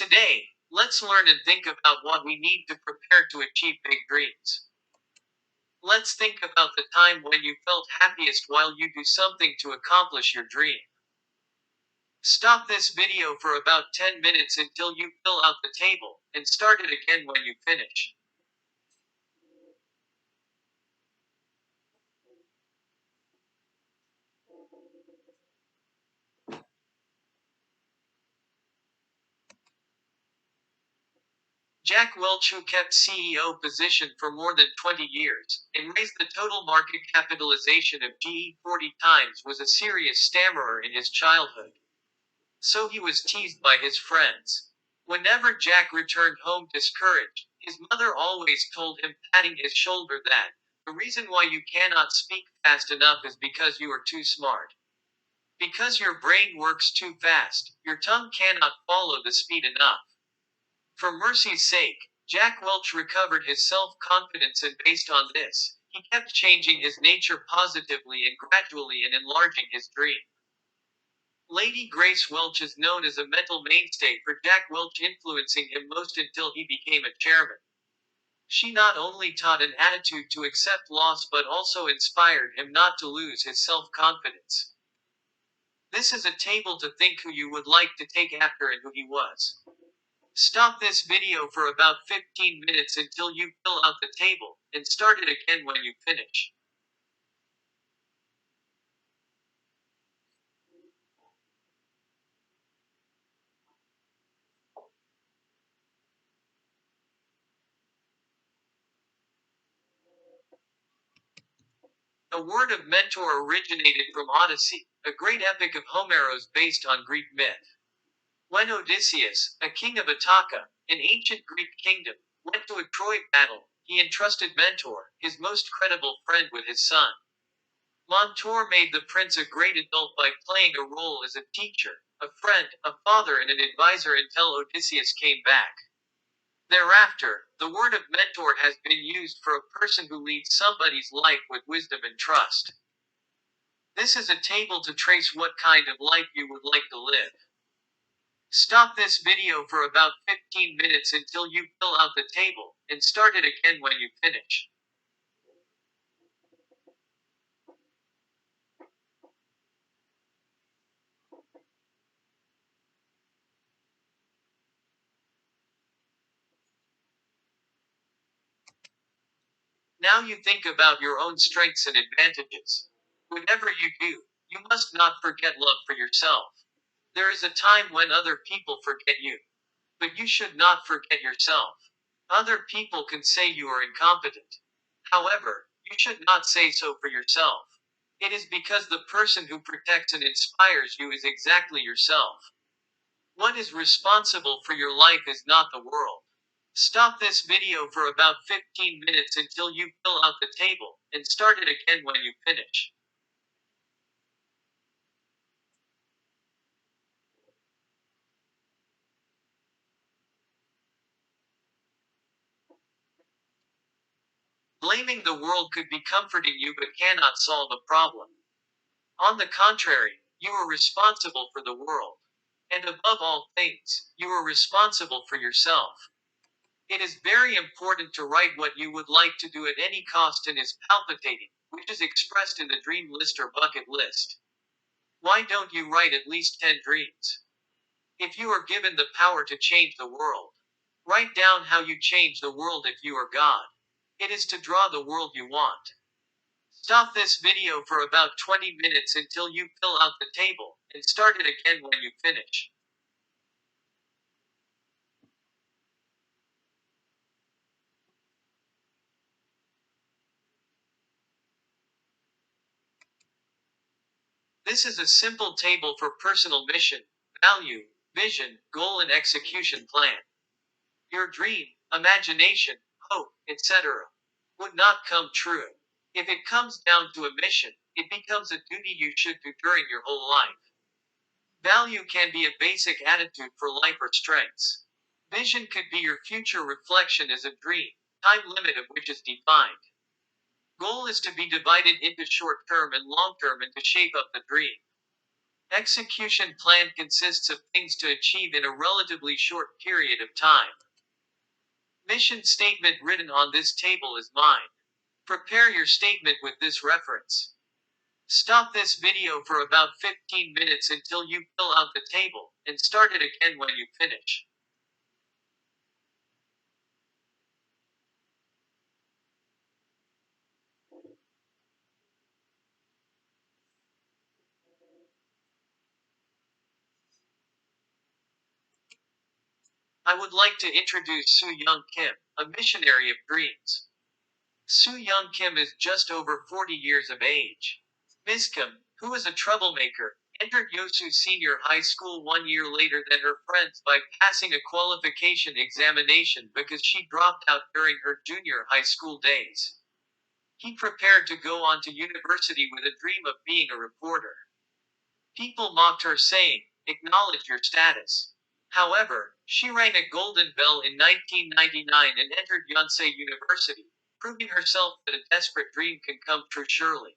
Today, let's learn and think about what we need to prepare to achieve big dreams. Let's think about the time when you felt happiest while you do something to accomplish your dream. Stop this video for about 10 minutes until you fill out the table, and start it again when you finish. Jack Welch, who kept CEO position for more than 20 years, and raised the total market capitalization of GE 40 times, was a serious stammerer in his childhood. So he was teased by his friends. Whenever Jack returned home discouraged, his mother always told him, patting his shoulder, that the reason why you cannot speak fast enough is because you are too smart. Because your brain works too fast, your tongue cannot follow the speed enough. For mercy's sake, Jack Welch recovered his self-confidence, and based on this, he kept changing his nature positively and gradually and enlarging his dream. Lady Grace Welch is known as a mental mainstay for Jack Welch, influencing him most until he became a chairman. She not only taught an attitude to accept loss but also inspired him not to lose his self-confidence. This is a table to think who you would like to take after and who he was. Stop this video for about 15 minutes until you fill out the table, and start it again when you finish. The word of mentor originated from Odyssey, a great epic of Homeros based on Greek myth. When Odysseus, a king of Ithaca, an ancient Greek kingdom, went to a Troy battle, he entrusted Mentor, his most credible friend, with his son. Mentor made the prince a great adult by playing a role as a teacher, a friend, a father, and an advisor until Odysseus came back. Thereafter, the word of mentor has been used for a person who leads somebody's life with wisdom and trust. This is a table to trace what kind of life you would like to live. Stop this video for about 15 minutes until you fill out the table, and start it again when you finish. Now you think about your own strengths and advantages. Whatever you do, you must not forget love for yourself. There is a time when other people forget you. But you should not forget yourself. Other people can say you are incompetent. However, you should not say so for yourself. It is because the person who protects and inspires you is exactly yourself. What is responsible for your life is not the world. Stop this video for about 15 minutes until you fill out the table, and start it again when you finish. Blaming the world could be comforting you but cannot solve a problem. On the contrary, you are responsible for the world. And above all things, you are responsible for yourself. It is very important to write what you would like to do at any cost and is palpitating, which is expressed in the dream list or bucket list. Why don't you write at least 10 dreams? If you are given the power to change the world, write down how you change the world if you are God. It is to draw the world you want. Stop this video for about 20 minutes until you fill out the table, and start it again when you finish. This is a simple table for personal mission, value, vision, goal, and execution plan. Your dream, imagination, hope, etc. would not come true. If it comes down to a mission, it becomes a duty you should do during your whole life. Value can be a basic attitude for life or strengths. Vision could be your future reflection as a dream, time limit of which is defined. Goal is to be divided into short term and long term and to shape up the dream. Execution plan consists of things to achieve in a relatively short period of time. Mission statement written on this table is mine. Prepare your statement with this reference. Stop this video for about 15 minutes until you fill out the table, and start it again when you finish. I would like to introduce Soo Young Kim, a missionary of dreams. Soo Young Kim is just over 40 years of age. Ms. Kim, who is a troublemaker, entered Yosu Senior High School 1 year later than her friends by passing a qualification examination because she dropped out during her junior high school days. He prepared to go on to university with a dream of being a reporter. People mocked her, saying, "Acknowledge your status." However, she rang a golden bell in 1999 and entered Yonsei University, proving herself that a desperate dream can come true surely.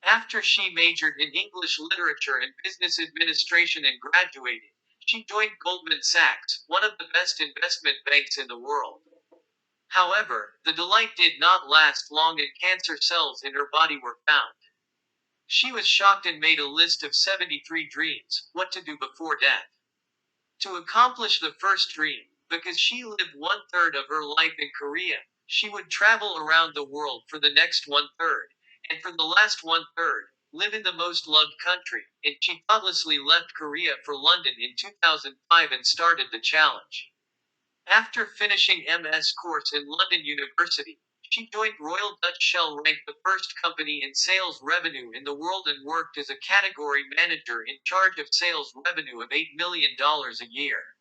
After she majored in English literature and business administration and graduated, she joined Goldman Sachs, one of the best investment banks in the world. However, the delight did not last long and cancer cells in her body were found. She was shocked and made a list of 73 dreams, what to do before death. To accomplish the first dream, because she lived 1/3 of her life in Korea, she would travel around the world for the next 1/3, and for the last 1/3, live in the most loved country, and she thoughtlessly left Korea for London in 2005 and started the challenge. After finishing MS course in London University, she joined Royal Dutch Shell, ranked the first company in sales revenue in the world, and worked as a category manager in charge of sales revenue of $8 million a year.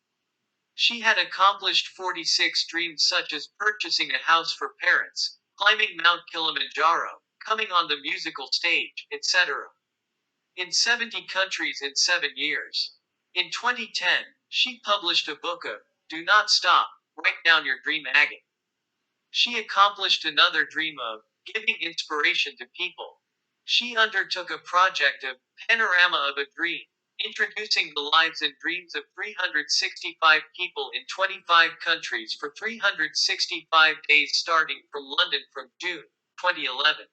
She had accomplished 46 dreams such as purchasing a house for parents, climbing Mount Kilimanjaro, coming on the musical stage, etc. in 70 countries in 7 years. In 2010, she published a book of "Do Not Stop, Write Down Your Dream Agate." She accomplished another dream of giving inspiration to people. She undertook a project of Panorama of a Dream, introducing the lives and dreams of 365 people in 25 countries for 365 days starting from London from June 2011.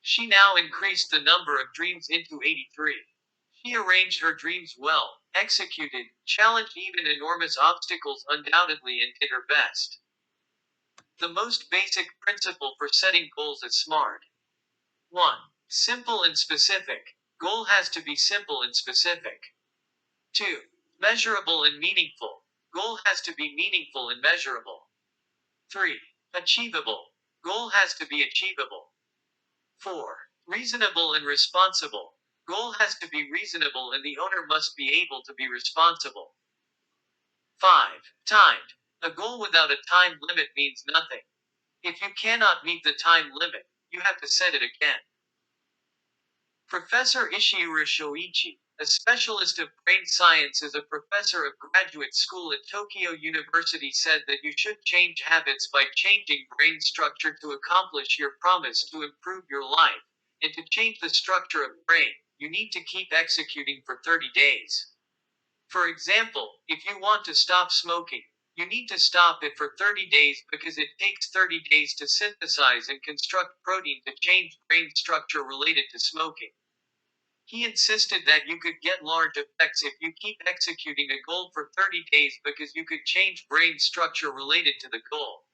She now increased the number of dreams into 83. She arranged her dreams well, executed, challenged even enormous obstacles undoubtedly, and did her best. The most basic principle for setting goals is SMART. 1. Simple and specific. Goal has to be simple and specific. 2. Measurable and meaningful. Goal has to be meaningful and measurable. 3. Achievable. Goal has to be achievable. 4. Reasonable and responsible. Goal has to be reasonable and the owner must be able to be responsible. 5. Timed. A goal without a time limit means nothing. If you cannot meet the time limit, you have to set it again. Professor Ishiura Shoichi, a specialist of brain science, is a professor of graduate school at Tokyo University, said that you should change habits by changing brain structure to accomplish your promise to improve your life. And to change the structure of brain, you need to keep executing for 30 days. For example, if you want to stop smoking, you need to stop it for 30 days because it takes 30 days to synthesize and construct protein to change brain structure related to smoking. He insisted that you could get large effects if you keep executing a goal for 30 days because you could change brain structure related to the goal.